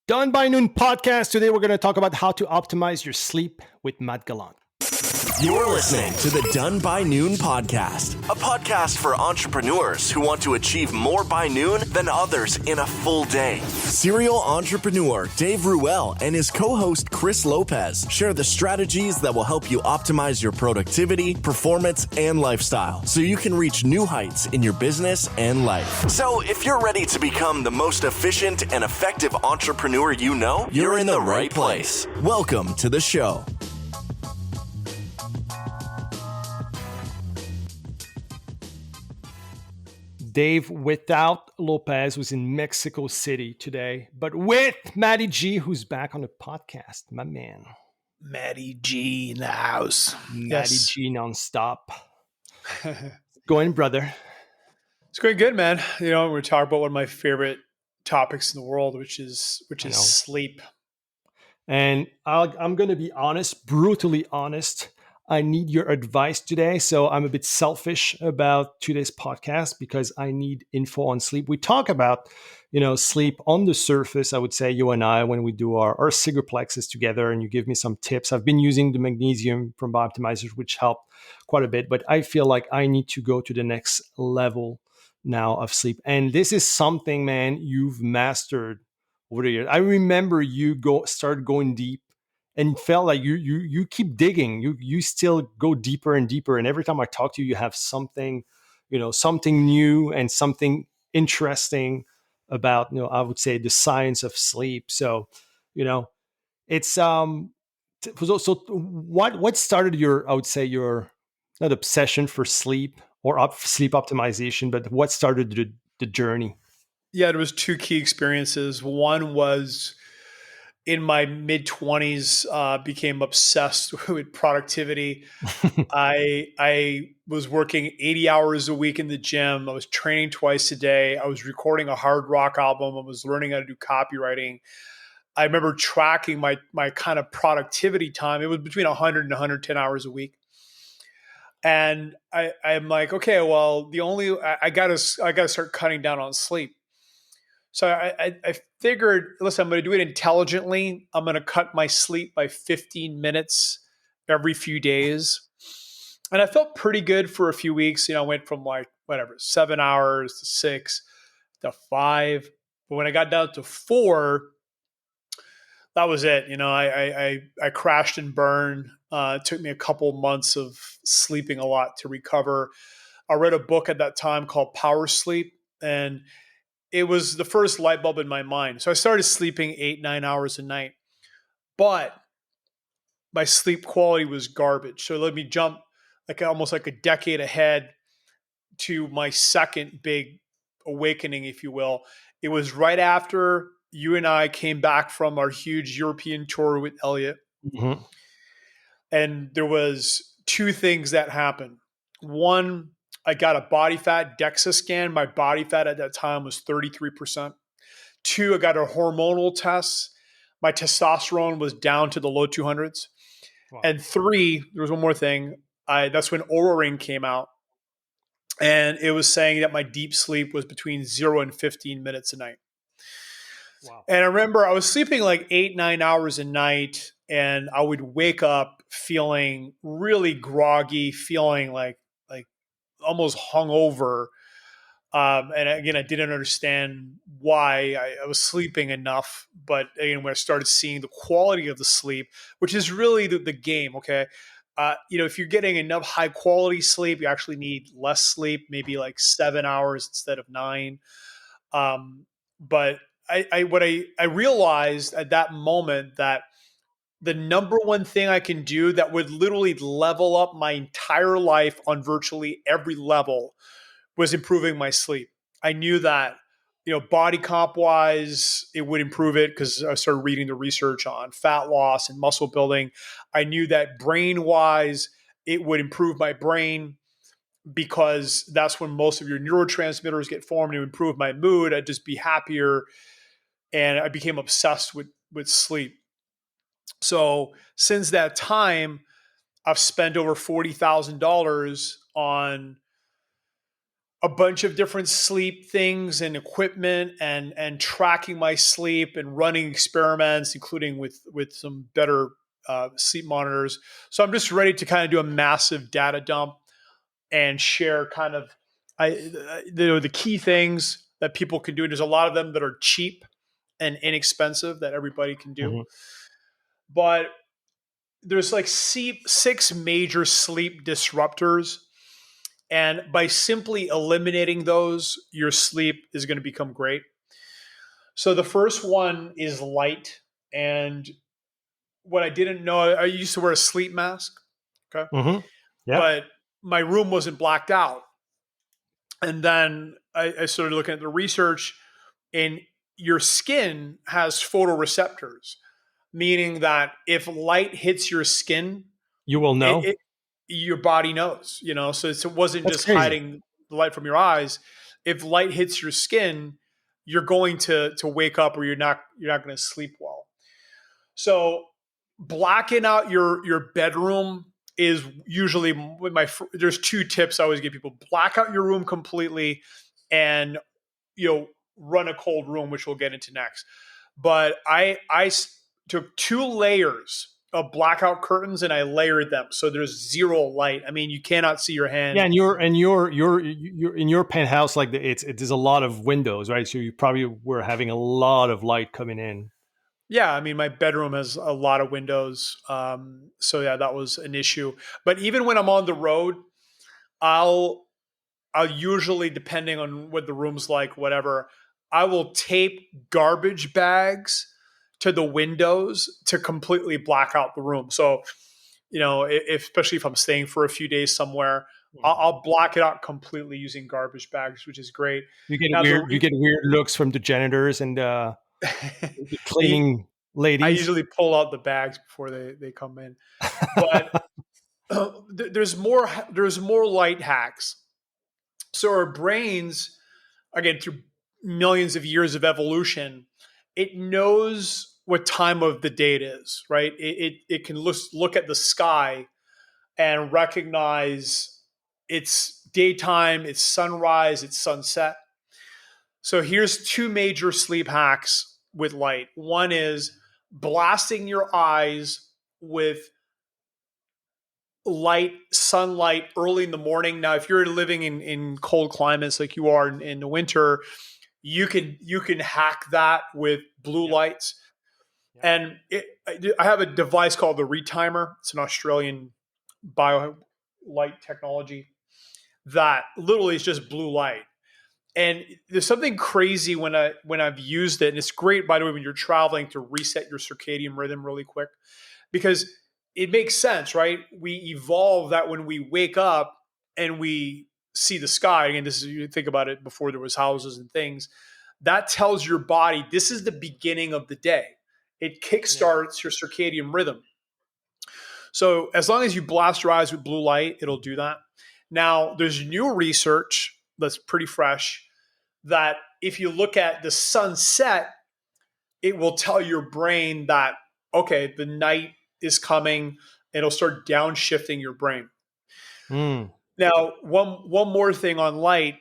Done by Noon podcast. Today we're going to talk about how to optimize your sleep with Matt Gallant. You're listening to the Done by Noon podcast, a podcast for entrepreneurs who want to achieve more by noon than others in a full day. Serial entrepreneur Dave Ruel and his co-host Chris Lopez share the strategies that will help you optimize your productivity, performance, and lifestyle so you can reach new heights in your business and life. So if you're ready to become the most efficient and effective entrepreneur you know, you're in the right place. Welcome to the show. Dave without Lopez was in Mexico City today, but with Matty G, who's back on the podcast. My man. Matty G in the house. Matty G nonstop. Going, brother. It's going good, man. You know, we're talking about one of my favorite topics in the world, which is sleep. And I'm going to be honest, brutally honest. I need your advice today. So I'm a bit selfish about today's podcast because I need info on sleep. We talk about, sleep on the surface, I would say, you and I, when we do our cigarplexes together, and you give me some tips. I've been using the magnesium from Bioptimizers, which helped quite a bit, but I feel like I need to go to the next level now of sleep. And this is something, man, you've mastered over the years. I remember you started going deep and felt like you keep digging. You still go deeper and deeper. And every time I talk to you, you have something, something new and something interesting about, I would say the science of sleep. So, it's so what started your, I would say, your not obsession for sleep or sleep optimization, but what started the journey? Yeah, there was two key experiences. One was in my mid-20s, became obsessed with productivity. I was working 80 hours a week in the gym. I was training twice a day. I was recording a hard rock album. I was learning how to do copywriting. I remember tracking my kind of productivity time. It was between 100 and 110 hours a week. And I'm like, okay, well, I gotta start cutting down on sleep. So I figured, listen, I'm going to do it intelligently. I'm going to cut my sleep by 15 minutes every few days. And I felt pretty good for a few weeks. I went from 7 hours to 6 to 5. But when I got down to 4, that was it. I crashed and burned. It took me a couple months of sleeping a lot to recover. I read a book at that time called Power Sleep, and it was the first light bulb in my mind. So I started sleeping 8-9 hours a night, but my sleep quality was garbage. So let me jump almost like a decade ahead to my second big awakening, if you will. It was right after you and I came back from our huge European tour with Elliot. Mm-hmm. And there was two things that happened. One, I got a body fat DEXA scan. My body fat at that time was 33%. 2, I got a hormonal test. My testosterone was down to the low 200s. Wow. And 3, there was one more thing. That's when Oura Ring came out. And it was saying that my deep sleep was between 0 and 15 minutes a night. Wow. And I remember I was sleeping 8-9 hours a night, and I would wake up feeling really groggy, feeling like almost hungover. And again, I didn't understand why I was sleeping enough. But again, when I started seeing the quality of the sleep, which is really the game, okay? If you're getting enough high quality sleep, you actually need less sleep, maybe 7 hours instead of 9. But I realized at that moment that the number one thing I can do that would literally level up my entire life on virtually every level was improving my sleep. I knew that, body comp wise, it would improve it because I started reading the research on fat loss and muscle building. I knew that brain wise, it would improve my brain because that's when most of your neurotransmitters get formed. To improve my mood, I'd just be happier. And I became obsessed with sleep. So since that time, I've spent over $40,000 on a bunch of different sleep things and equipment, and tracking my sleep and running experiments, including with some better sleep monitors. So I'm just ready to kind of do a massive data dump and share kind of the key things that people can do. And there's a lot of them that are cheap and inexpensive that everybody can do. Mhm. But there's like six major sleep disruptors. And by simply eliminating those, your sleep is going to become great. So the first one is light. And what I didn't know, I used to wear a sleep mask. Okay. Mhm. Yep. But my room wasn't blacked out. And then I started looking at the research, and your skin has photoreceptors, meaning that if light hits your skin, You will it, know. it your body knows, so it wasn't That's just crazy. hiding the light from your eyes. If light hits your skin, you're going to wake up, or you're not going to sleep well. So blacking out your bedroom is usually there's two tips I always give people: black out your room completely, and run a cold room, which we'll get into next. But I took 2 layers of blackout curtains and I layered them so there's zero light. I mean, you cannot see your Yeah, hand. and you're in your penthouse, like there's a lot of windows, right? So you probably were having a lot of light coming in. Yeah, I mean, my bedroom has a lot of windows, so yeah, that was an issue. But even when I'm on the road, I'll I'll usually, depending on what the room's like, whatever, I will tape garbage bags to the windows to completely black out the room. So, especially if I'm staying for a few days somewhere, I'll block it out completely using garbage bags, which is great. Now, You get weird looks from the janitors and the they, cleaning I ladies. usually pull out the bags before they come in, but there's more light hacks. So our brains, again, through millions of years of evolution, it knows what time of the day it is, right? It can look at the sky and recognize it's daytime, it's sunrise, it's sunset. So here's two major sleep hacks with light. One is blasting your eyes with light, sunlight early in the morning. Now, if you're living in cold climates like you are in the winter, you can hack that with blue Yep. lights. Yep. And I have a device called the Retimer. It's an Australian bio light technology that literally is just blue light. And there's something crazy when I've used it, and it's great, by the way, when you're traveling, to reset your circadian rhythm really quick, because it makes sense, right? We evolve that when we wake up and we see the sky. Again, this is, you think about it, before there was houses and things. That tells your body this is the beginning of the day. It Yeah. kickstarts your circadian rhythm. So as long as you blast your eyes with blue light, it'll do that. Now, there's new research that's pretty fresh that if you look at the sunset, it will tell your brain that, okay, the night is coming. It'll start downshifting your brain. Mm. Now, one more thing on light,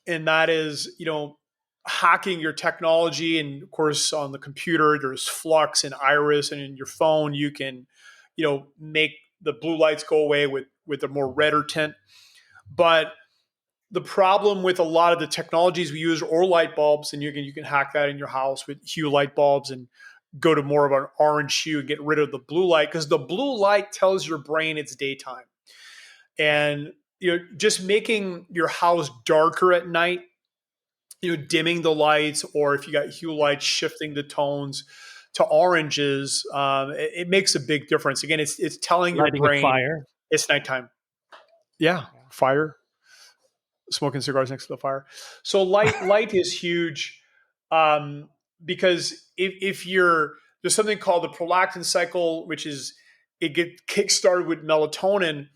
and that is, hacking your technology. And of course, on the computer, there's Flux and Iris, and in your phone, you can, make the blue lights go away with a more redder tint. But the problem with a lot of the technologies we use, or light bulbs, and you can hack that in your house with hue light bulbs and go to more of an orange hue and get rid of the blue light, because the blue light tells your brain it's daytime. And just making your house darker at night, dimming the lights, or if you got hue lights, shifting the tones to oranges, it makes a big difference. Again, it's telling your Lighting a brain fire. it's nighttime. Yeah, fire, smoking cigars next to the fire. So light is huge, um, because if you're there's something called the prolactin cycle, which is it get kickstarted with melatonin.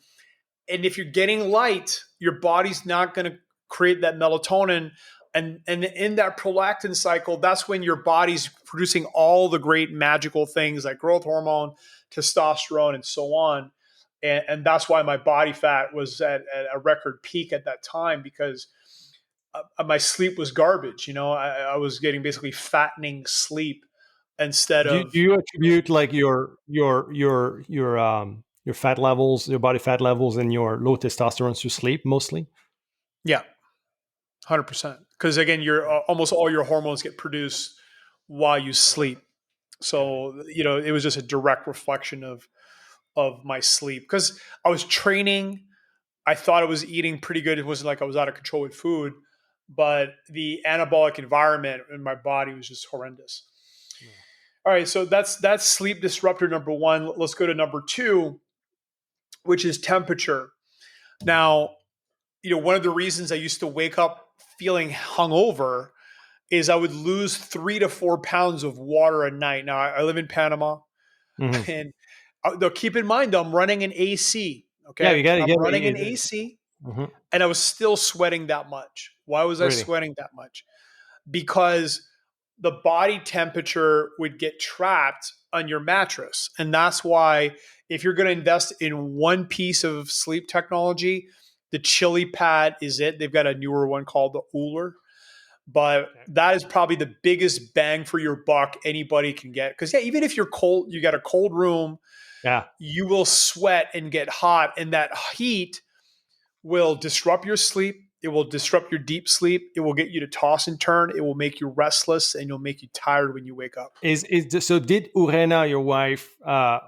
And if you're getting light, your body's not going to create that melatonin. And in that prolactin cycle, that's when your body's producing all the great magical things like growth hormone, testosterone, and so on. And that's why my body fat was at a record peak at that time, because my sleep was garbage. I was getting basically fattening sleep instead Do of, you attribute like your fat levels, your body fat levels, and your low testosterone to sleep mostly? yeah, 100%. Because again, almost all your hormones get produced while you sleep. Got it. So, it was just a direct reflection of my sleep. Because I was training, I thought I was eating pretty good. It wasn't like I was out of control with food, but the anabolic environment in my body was just horrendous. Yeah. All right, so that's sleep disruptor number one. Let's go to number two, which is temperature. Now, one of the reasons I used to wake up feeling hungover is I would lose 3 to 4 pounds of water a night. Now, I live in Panama, Mhm. and though keep in mind, I'm running an AC. Yeah, Okay, you got to I'm get running an it. AC, Mhm. and I was still sweating that much. Why was I Really? sweating that much? Because the body temperature would get trapped on your mattress. And that's why, if you're going to invest in one piece of sleep technology, the Chili Pad is it. They've got a newer one called the Uller, but Okay. that is probably the biggest bang for your buck anybody can get. Because, yeah, even if you're cold, you got a cold room, Yeah. you will sweat and get hot. And that heat will disrupt your sleep. It will disrupt your deep sleep. It will get you to toss and turn. It will make you restless, and it'll make you tired when you wake up. So did Urena, your wife,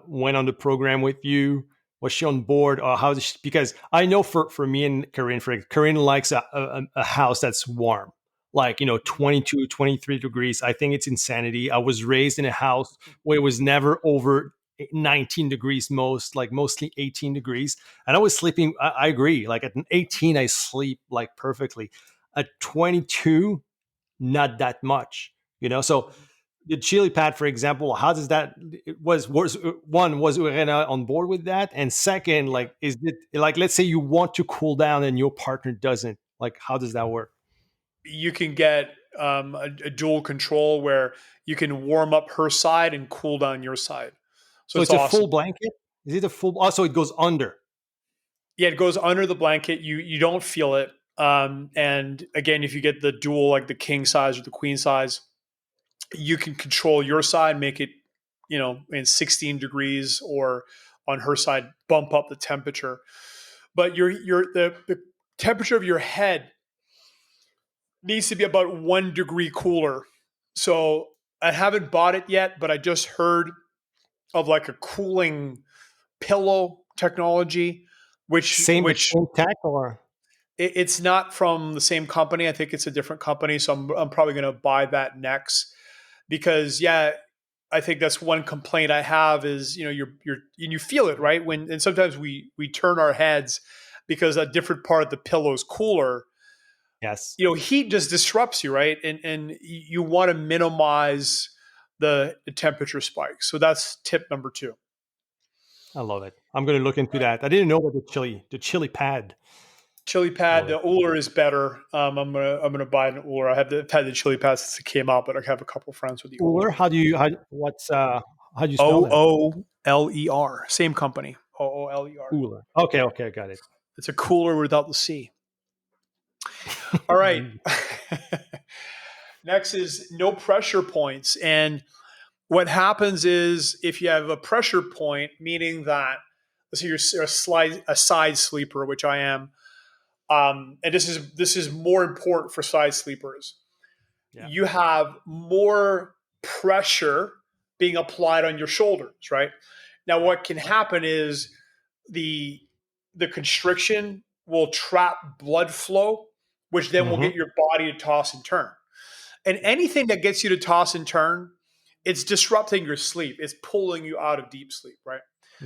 went on the program with you? Was she on board, or how? Because I know for me and Corinne, Corinne likes a house that's warm, like 22, 23 degrees. I think it's insanity. I was raised in a house where it was never over 19 degrees, mostly 18 degrees, and I was sleeping. I agree. Like at 18, I sleep like perfectly. At 22, not that much. So the chili pad, for example, how does that was Urena on board with that? And second, Yeah. like, is it like, let's say you want to cool down and your partner doesn't, like, how does that work? You can get a dual control where you can warm up her side and cool down your side. So So it's it's a full awesome. blanket. Is it a full? Also, it goes under. Yeah, it goes under the blanket. You don't feel it. And again, if you get the dual, like the king size or the queen size, you can control your side, make it, in 16 degrees, or on her side, bump up the temperature. But the temperature of your head needs to be about 1 degree cooler. So I haven't bought it yet, but I just heard of like a cooling pillow technology, which Same, the which same tech, or it's not from the same company. I think it's a different company. So I'm probably going to buy that next, because yeah, I think that's one complaint I have is, you're and you feel it, right? And sometimes we turn our heads because a different part of the pillow is cooler. yes, Heat just disrupts you, right? And you want to minimize the temperature spike. So that's tip number two. I love it. I'm going to look into that. I didn't know about the chili pad. Chili I pad, love the it. Uller is better. I've buy an Uller. I've had the chili pad since it came out, but I have a couple friends with the Uller, Uller. how do you spell that? OOLER, same company. OOLER. Uller. Okay, I got it. It's a cooler without the C. All right. Next is no pressure points. And what happens is, if you have a pressure point, meaning that, let's say you're a side sleeper, which I am, and this is more important for side sleepers. Yeah. You have more pressure being applied on your shoulders, right? Now, Yeah. what can happen is the the constriction will trap blood flow, which then will Mm-hmm. get your body to toss and turn. And Yeah. anything that gets you to toss and turn, it's disrupting your sleep. It's pulling you out of deep sleep, right?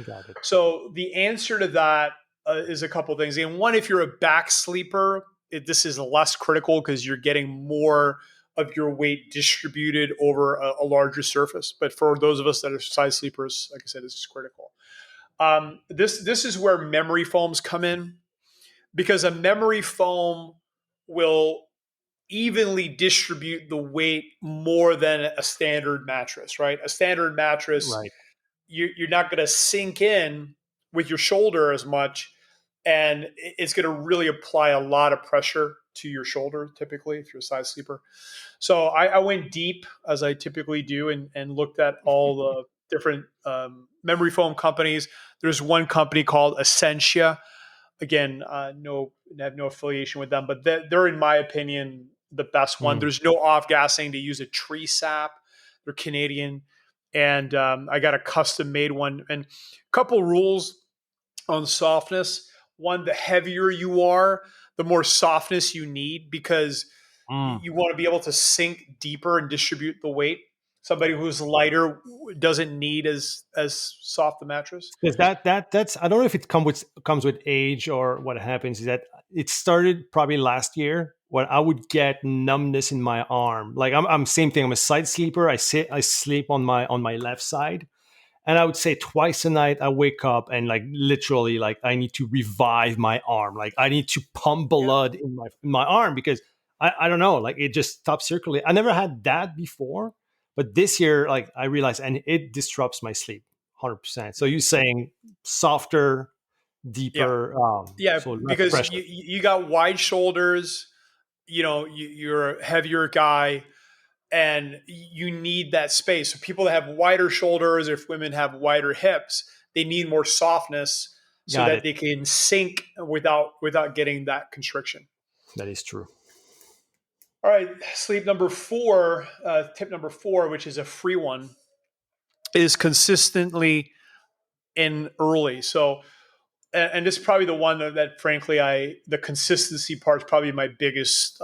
Got it. So the answer to that is a couple of things. And one, if you're a back sleeper, this is less critical because you're getting more of your weight distributed over a larger surface. But for those of us that are side sleepers, like I said, this is critical. This is where memory foams come in, because a memory foam will evenly distribute the weight more than a standard mattress, right? A standard mattress, Right. you're not going to sink in with your shoulder as much, and it's going to really apply a lot of pressure to your shoulder, typically, if you're a side sleeper. So I went deep, as I typically do, and looked at all the different memory foam companies. There's one company called Essentia. Again, no, I have no affiliation with them, but they're, in my opinion, the best one. Mm. There's no off gassing. They use a tree sap. They're Canadian, and I got a custom made one. And a couple rules on softness. One, the heavier you are, the more softness you need, because Mm. you want to be able to sink deeper and distribute the weight. Somebody who's lighter doesn't need as soft a mattress. Because that's I don't know if it comes with age or what happens is that it started probably last year when I would get numbness in my arm. Like I'm same thing. I'm a side sleeper. I sleep on my left side, and I would say twice a night I wake up and like literally like I need to revive my arm. Like I need to pump Yeah. blood in my arm because I don't know, like it just stops circulating. I never had that before, but this year like I realized and it disrupts my sleep 100%. So you're saying softer, Yeah. deeper, Yeah, so less because pressure. you got wide shoulders, you're a heavier guy, and you need that space. So people that have wider shoulders, if women have wider hips, they need more softness so Got that it. they can sink without getting that constriction. That is true. All right, sleep number four, tip number four, which is a free one, is consistently in early. So, and this is probably the one that frankly, the consistency part is probably my biggest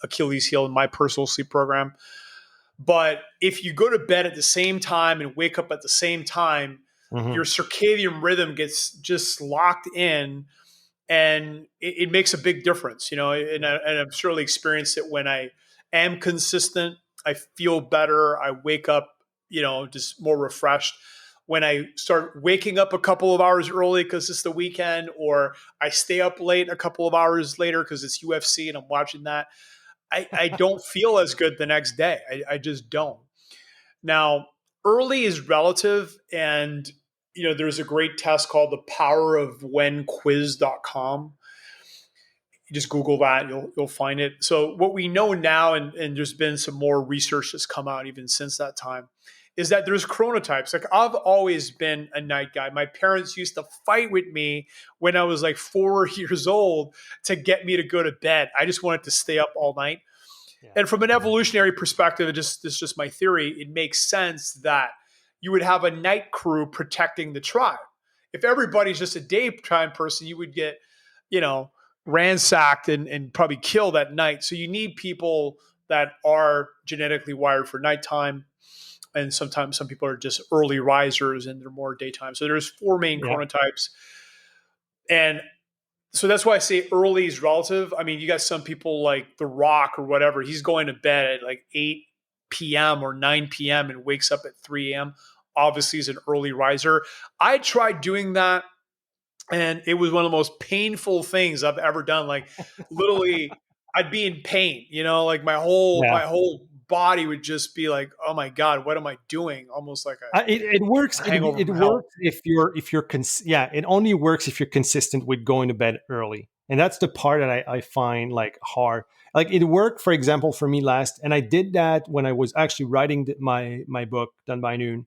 Achilles heel in my personal sleep program. But if you go to bed at the same time and wake up at the same time, Hmm. your circadian rhythm gets just locked in, and it makes a big difference, and I've certainly experienced it when I am consistent. I feel better. I wake up, just more refreshed. When I start waking up a couple of hours early because it's the weekend, or I stay up late a couple of hours later because it's UFC and I'm watching that, I don't feel as good the next day. I just don't. Now, early is relative, and there's a great test called the Power of When Quiz.com. You just Google that, you'll find it. So what we know now, and there's been some more research that's come out even since that time, is that there's chronotypes. Like I've always been a night guy. My parents used to fight with me when I was like 4 years old to get me to go to bed. I just wanted to stay up all night. Yeah. And from an evolutionary perspective, this is just my theory, it makes sense that you would have a night crew protecting the tribe. If everybody's just a daytime person, you would get, you know, ransacked and probably killed at night. So you need people that are genetically wired for nighttime. And sometimes some people are just early risers and they're more daytime. So there's four main Yeah. chronotypes. And so that's why I say early is relative. I mean, you got some people like The Rock or whatever. He's going to bed at like 8 p.m. or 9 p.m. and wakes up at 3 a.m. Obviously, he's an early riser. I tried doing that, and it was one of the most painful things I've ever done. Like literally, I'd be in pain. Like my whole Yeah. my whole body would just be like, "Oh my god, what am I doing?" Almost like It works. a hangover It from hell. works if you're yeah. It only works if you're consistent with going to bed early, and that's the part that I find like hard. Like it worked, for example, for me last, and I did that when I was actually writing my book Done by Noon,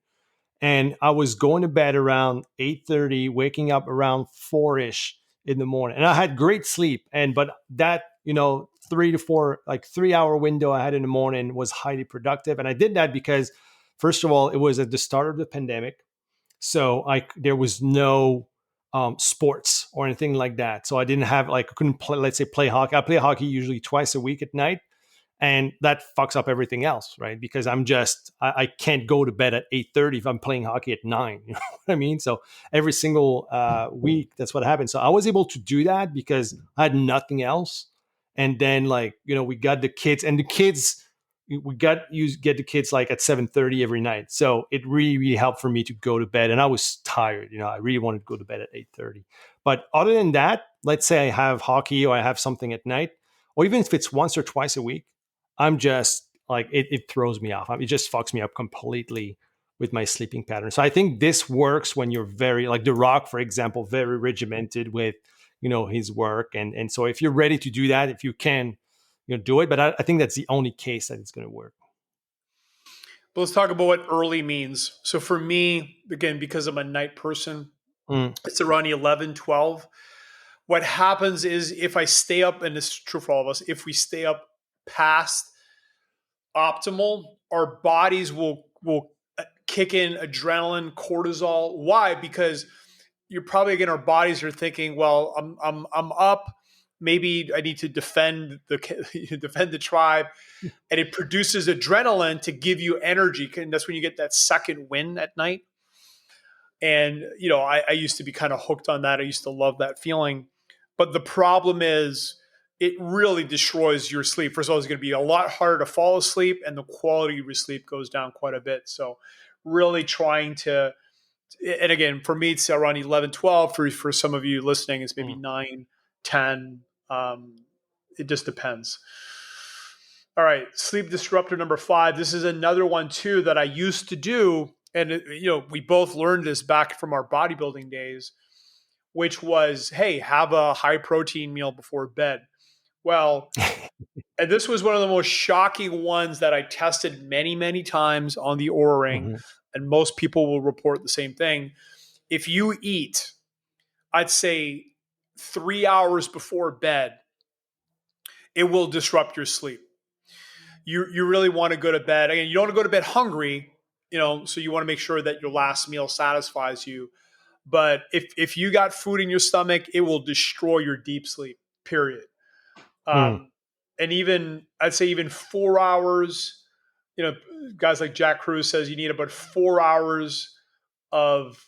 and I was going to bed around 8:30, waking up around 4ish in the morning, and I had great sleep. And but that 3 to 4 like 3 hour window I had in the morning was highly productive, and I did that because first of all it was at the start of the pandemic, so there was no sports or anything like that, so I didn't have like I couldn't play, let's say play hockey. I play hockey usually twice a week at night, and that fucks up everything else, right? Because I can't go to bed at 8:30 if I'm playing hockey at 9. You know what I mean? So every single week that's what happened. So I was able to do that because I had nothing else. And then we got the kids, and the kids we get the kids like at 7:30 every night, so it really really helped for me to go to bed. And I was tired, I really wanted to go to bed at 8:30. But other than that, let's say I have hockey or I have something at night, or even if it's once or twice a week, I'm just like it throws me off. It just fucks me up completely with my sleeping pattern. So I think this works when you're very like The Rock, for example, very regimented with his work. And so if you're ready to do that, if you can do it. But I think that's the only case that it's going to work. But let's talk about what early means. So for me, again, because I'm a night person, Mm, it's around 11, 12. What happens is if I stay up, and this is true for all of us, if we stay up past optimal, our bodies will kick in adrenaline, cortisol. Why? Because you're probably, again, our bodies are thinking, well, I'm up. Maybe I need to defend the defend the tribe, and it produces adrenaline to give you energy, and that's when you get that second win at night. And I used to be kind of hooked on that. I used to love that feeling, but the problem is it really destroys your sleep. First of all, it's going to be a lot harder to fall asleep, and the quality of your sleep goes down quite a bit. So really trying to, and again, for me, it's around 11, 12. For some of you listening, it's maybe mm, 9, 10. It just depends. All right, sleep disruptor number 5. This is another one too that I used to do, and we both learned this back from our bodybuilding days, which was, hey, have a high protein meal before bed. Well, and this was one of the most shocking ones that I tested many, many times on the Oura Ring, mhm, and most people will report the same thing. If you eat, I'd say 3 hours before bed, it will disrupt your sleep. You really want to go to bed. Again, you don't want to go to bed hungry, so you want to make sure that your last meal satisfies you. But if you got food in your stomach, it will destroy your deep sleep, period. mm. And even, I'd say even 4 hours, guys like Jack Cruz says you need about 4 hours of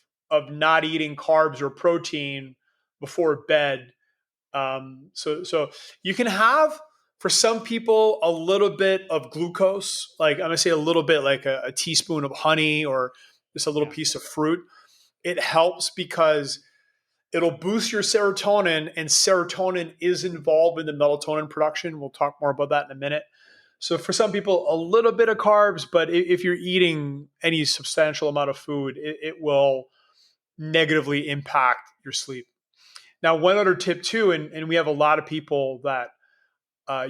not eating carbs or protein before bed. So you can have, for some people, a little bit of glucose, like I'm gonna say a little bit, like a teaspoon of honey or just a little Yeah. piece of fruit. It helps because it'll boost your serotonin, and serotonin is involved in the melatonin production. We'll talk more about that in a minute. So for some people, a little bit of carbs, but if you're eating any substantial amount of food, it will negatively impact your sleep. Now, one other tip too, and we have a lot of people that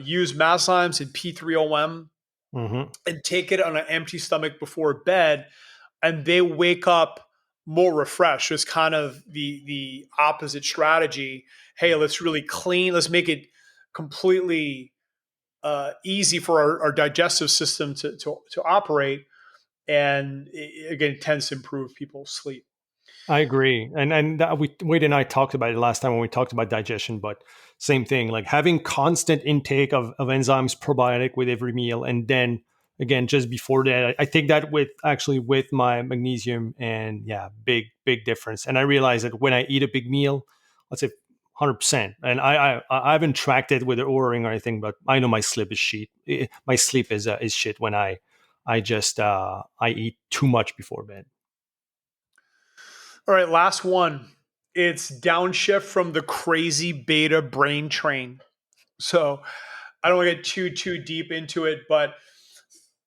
use Maslines and P3OM Mhm. and take it on an empty stomach before bed, and they wake up more refreshed. So it's kind of the opposite strategy. Hey, let's really clean. Let's make it completely easy for our digestive system to operate, and again, it tends to improve people's sleep. I agree, and Wade and I talked about it last time when we talked about digestion. But same thing, like having constant intake of enzymes, probiotic with every meal, and then again just before that, I take that with my magnesium, and yeah, big difference. And I realize that when I eat a big meal, let's say 100%, and I haven't tracked it with the Oura Ring or anything, but I know my sleep is shit. My sleep is shit when I eat too much before bed. All right, last one. It's downshift from the crazy beta brain train. So I don't want to get too deep into it, but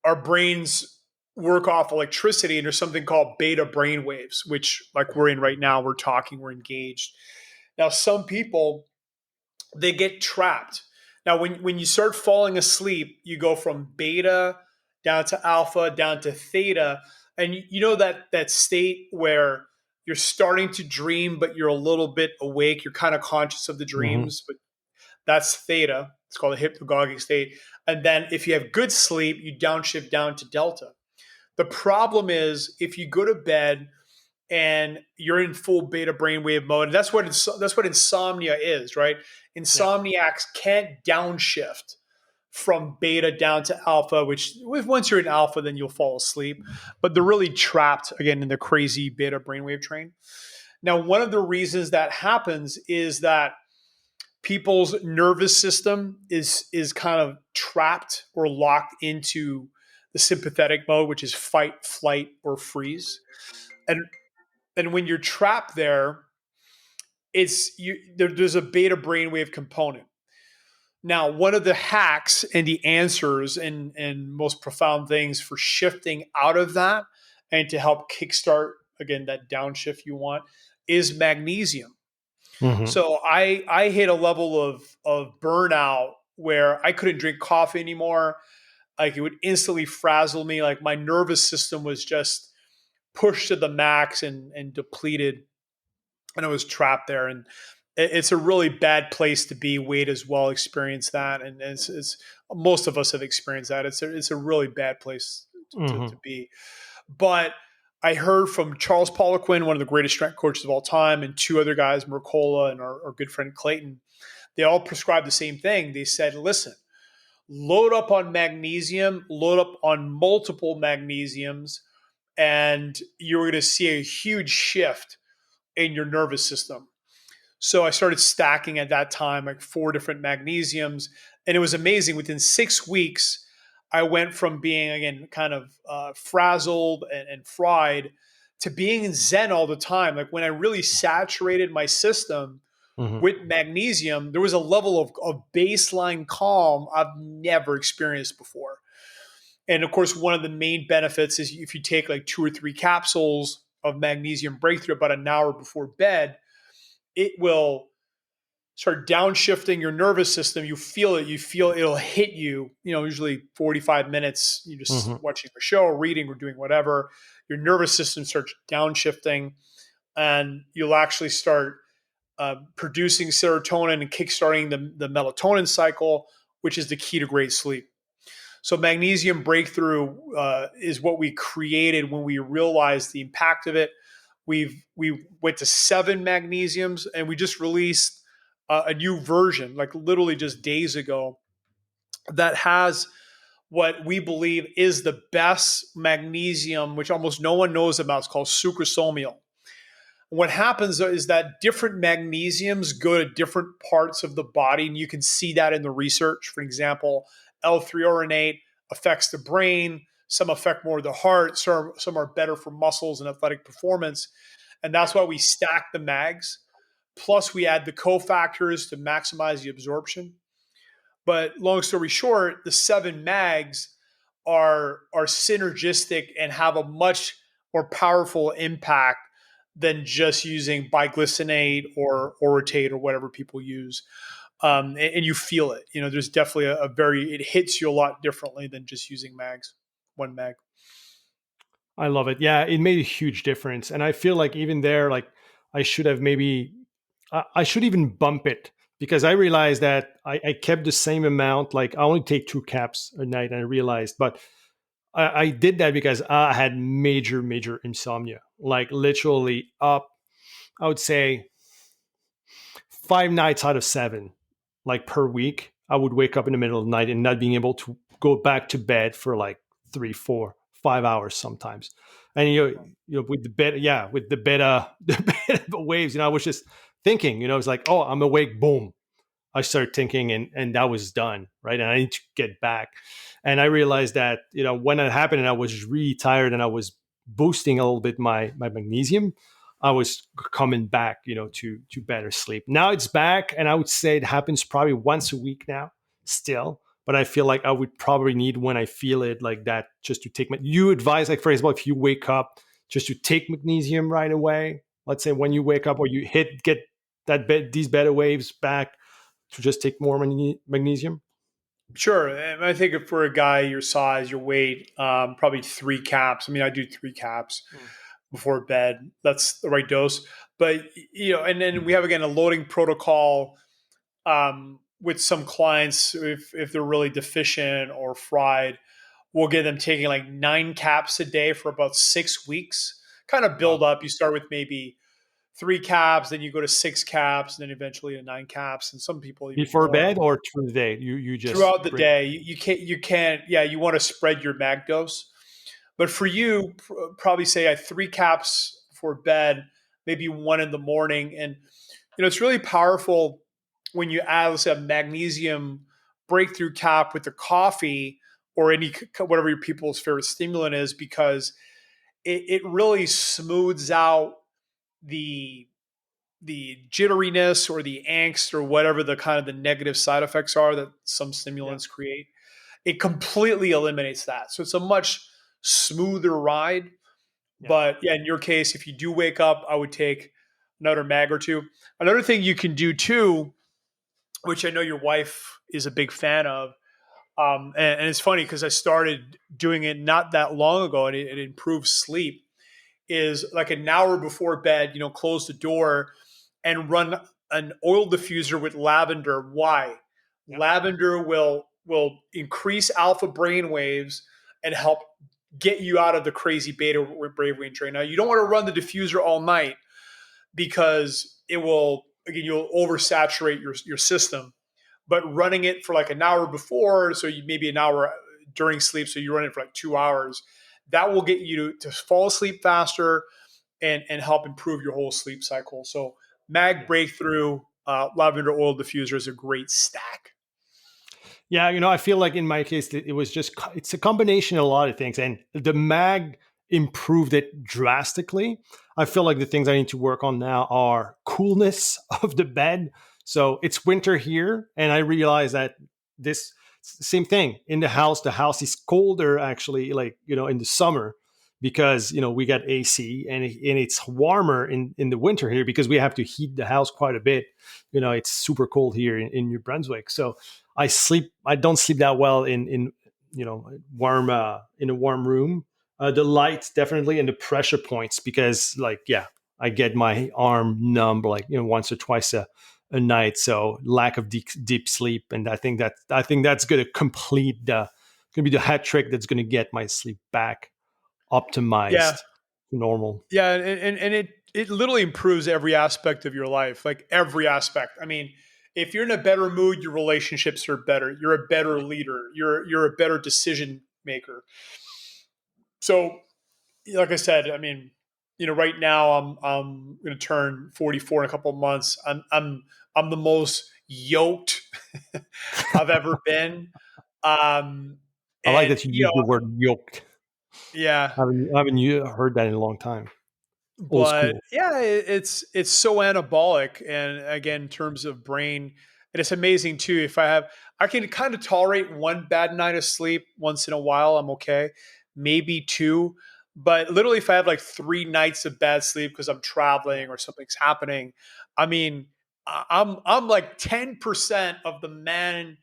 our brains work off electricity, and there's something called beta brain waves, which, like we're in right now, we're talking, we're engaged. Now, some people, they get trapped. Now, when you start falling asleep, you go from beta down to alpha, down to theta, and you know that state where you're starting to dream, but you're a little bit awake. You're kind of conscious of the Hmm. dreams, but that's theta. It's called a hypnagogic state. And then if you have good sleep, you downshift down to delta. The problem is if you go to bed and you're in full beta brainwave mode, and that's what insomnia is, right? Yeah. Insomniacs can't downshift from beta down to alpha, which once you're in alpha, then you'll fall asleep. But they're really trapped again in the crazy beta brainwave train. Now, one of the reasons that happens is that people's nervous system is kind of trapped or locked into the sympathetic mode, which is fight, flight, or freeze. And when you're trapped there, there's a beta brainwave component. Now, one of the hacks and the answers and most profound things for shifting out of that and to help kickstart again that downshift you want is magnesium. Hmm. So I hit a level of burnout where I couldn't drink coffee anymore. Like it would instantly frazzle me. Like my nervous system was just pushed to the max and depleted, and I was trapped there. And it's a really bad place to be. Wade as well experienced that, and it's most of us have experienced that. It's a really bad place to Hmm. be. But I heard from Charles Poliquin, one of the greatest strength coaches of all time, and two other guys, Mercola and our good friend Clayton. They all prescribed the same thing. They said, listen, load up on magnesium, load up on multiple magnesiums, and you're going to see a huge shift in your nervous system. So I started stacking at that time like 4 different magnesiums, and it was amazing. Within 6 weeks, I went from being again kind of frazzled and fried to being in Zen all the time. Like when I really saturated my system Hmm. with magnesium, there was a level of baseline calm I've never experienced before. And of course, one of the main benefits is if you take like 2 or 3 capsules of magnesium breakthrough about an hour before bed, it will start downshifting your nervous system. You feel it. You feel it'll hit you. Usually 45 minutes. You just Hmm. watching a show or reading or doing whatever. Your nervous system starts downshifting, and you'll actually start producing serotonin and kickstarting the melatonin cycle, which is the key to great sleep. So magnesium breakthrough is what we created when we realized the impact of it. We went to 7 magnesiums, and we just released a new version, like literally just days ago, that has what we believe is the best magnesium, which almost no one knows about. It's called sucrosomial. What happens is that different magnesiums go to different parts of the body, and you can see that in the research. For example, L-threonate affects the brain. Some affect more the heart. Some are better for muscles and athletic performance. And that's why we stack the mags. Plus, we add the cofactors to maximize the absorption. But long story short, the 7 mags are synergistic and have a much more powerful impact than just using biglycinate or orotate or whatever people use. And you feel it. There's definitely it hits you a lot differently than just using mags, 1 mag. I love it. Yeah, it made a huge difference, and I feel like even there, like I should have maybe, I should even bump it because I realized that I kept the same amount. Like I only take 2 caps a night, and I realized, but I did that because I had major insomnia, like literally up. I would say 5 nights out of 7, like per week, I would wake up in the middle of the night and not being able to go back to bed for like 3, 4, 5 hours sometimes. And with the bed, yeah, with the beta, the beta waves, I was just thinking, it's like, oh, I'm awake, boom. I started thinking, and that was done, right? And I need to get back. And I realized that, when it happened and I was really tired and I was boosting a little bit my magnesium, I was coming back, to better sleep. Now it's back, and I would say it happens probably once a week now, still. But I feel like I would probably need when I feel it like that just to take. You advise, like for example, if you wake up, just to take magnesium right away. Let's say when you wake up or you get these beta waves back, to just take more magnesium. Sure. And I think if for a guy your size, your weight, probably 3 caps. I mean, I do 3 caps before bed. That's the right dose. But, and then we have, again, a loading protocol with some clients. If they're really deficient or fried, we'll get them taking like 9 caps a day for about 6 weeks, kind of build Wow. up. You start with maybe 3 caps, then you go to 6 caps, and then eventually to 9 caps. And some people even Before more bed or through the day? You just throughout the bring. day. You can't, yeah, you want to spread your mag dose. But for you, probably say at 3 caps for bed, maybe 1 in the morning. And, it's really powerful when you add, let's say, a magnesium breakthrough cap with the coffee or whatever your people's favorite stimulant is, because it really smooths out the jitteriness or the angst or whatever the kind of the negative side effects are that some Yeah. stimulants create. It completely eliminates that. So it's a much smoother ride. Yeah. But yeah, in your case, if you do wake up, I would take another mag or two. Another thing you can do too, which I know your wife is a big fan of. And it's funny because I started doing it not that long ago, and it improves sleep. Is like an hour before bed, close the door and run an oil diffuser with lavender. Why? Yep. Lavender will increase alpha brain waves and help get you out of the crazy beta brainwave train. Now, you don't want to run the diffuser all night because it will, again, you'll oversaturate your system. But running it for like an hour before, so you maybe an hour during sleep, so you run it for like 2 hours, that will get you to fall asleep faster and help improve your whole sleep cycle. So Mag Breakthrough Lavender Oil Diffuser is a great stack. Yeah, I feel like in my case, it was just, it's a combination of a lot of things. And the mag improved it drastically. I feel like the things I need to work on now are coolness of the bed. So it's winter here, and I realize that this same thing in the house. The house is colder actually, like, in the summer because, we got AC, and it's warmer in the winter here because we have to heat the house quite a bit. It's super cold here in New Brunswick. So I don't sleep that well in warm in a warm room. The lights definitely, and the pressure points, because I get my arm numb like once or twice a night. So lack of deep sleep, and I think that's going to complete the going to be the hat trick that's going to get my sleep back Yeah, optimized to normal. yeah, and it literally improves every aspect of your life, like every aspect. I mean, if you're in a better mood, your relationships are better. You're a better leader. You're a better decision maker. So, like I said, I mean, right now I'm going to turn 44 in a couple of months. I'm the most yoked I've ever been. Um, I like and that you use the word yoked. yeah, I haven't you heard that in a long time. Old but school. yeah, it's so anabolic, and again, in terms of brain, and it's amazing too. I can kind of tolerate one bad night of sleep once in a while. I'm okay, maybe two, but literally, if I have like 3 nights of bad sleep because I'm traveling or something's happening, I mean, I'm like 10% of the man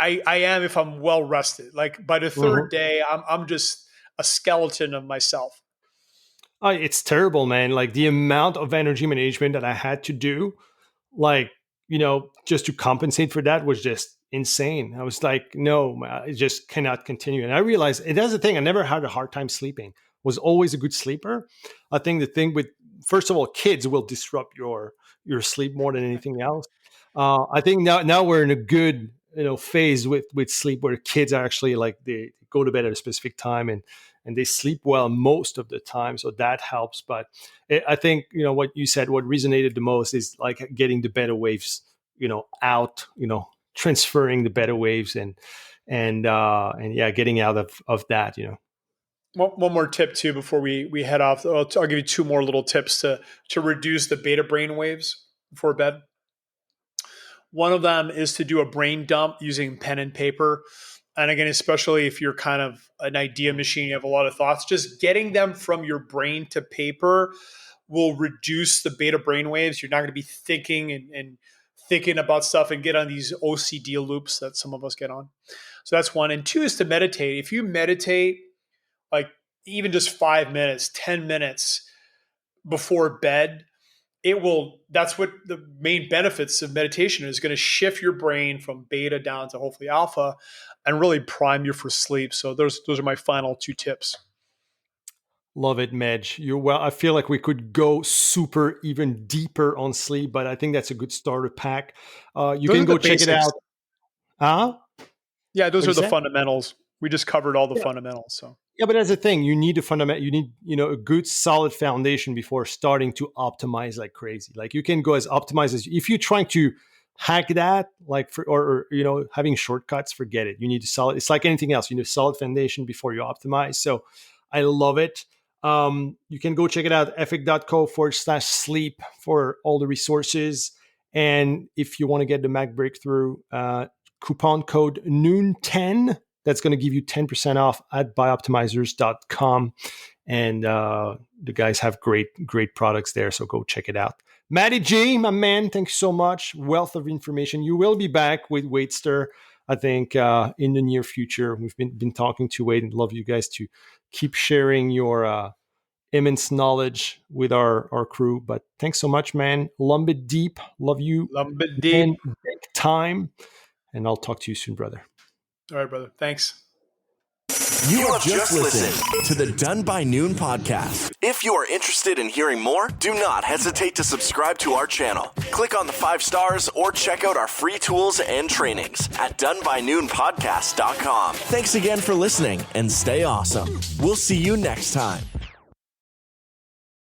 I am if I'm well rested. Like by the third Mhm. day, I'm just a skeleton of myself. It's terrible, man. Like the amount of energy management that I had to do, like, just to compensate for that was just insane. I was like, no, I just cannot continue. And I realized it is a thing. I never had a hard time sleeping, was always a good sleeper. I think the thing with, first of all, kids will disrupt your sleep more than anything else. I think now we're in a good, phase with sleep where kids are actually like they go to bed at a specific time and they sleep well most of the time. So that helps. But I think, what you said, what resonated the most is like getting the beta waves, out, transferring the beta waves and yeah, getting out of that. One more tip too before we head off. I'll give you two more little tips to reduce the beta brain waves before bed. One of them is to do a brain dump using pen and paper. And again, especially if you're kind of an idea machine, you have a lot of thoughts, just getting them from your brain to paper will reduce the beta brain waves. You're not going to be thinking and thinking about stuff and get on these OCD loops that some of us get on. So that's one. And two is to meditate. If you meditate, like even just 5 minutes, 10 minutes before bed, that's what the main benefits of meditation is, going to shift your brain from beta down to hopefully alpha and really prime you for sleep. So those are my final two tips. Love it, Medj. You're well. I feel like we could go super even deeper on sleep, but I think that's a good starter pack. You Those can are the go check it basics. out. Huh? Yeah, What those do are you the say? fundamentals. We just covered all the fundamentals. So Yeah, but that's the thing. You need a fundament. You need, a good solid foundation before starting to optimize like crazy. Like you can go as optimized as if you're trying to hack that, like or having shortcuts. Forget it. You need a solid. It's like anything else. You need a solid foundation before you optimize. So I love it. You can go check it out. ethic.co/sleep for all the resources. And if you want to get the Mac breakthrough, coupon code noon10. That's going to give you 10% off at bioptimizers.com. And the guys have great products there. So go check it out. Matty G, my man, thanks so much. Wealth of information. You will be back with Waitster, I think, in the near future. We've been talking to Wade and love you guys to keep sharing your immense knowledge with our crew. But thanks so much, man. Lumber deep. Love you. Lumber deep. Big time. And I'll talk to you soon, brother. All right, brother. Thanks. You have just listened to the Done by Noon podcast. If you are interested in hearing more, do not hesitate to subscribe to our channel. Click on the 5 stars or check out our free tools and trainings at donebynoonpodcast.com. Thanks again for listening and stay awesome. We'll see you next time.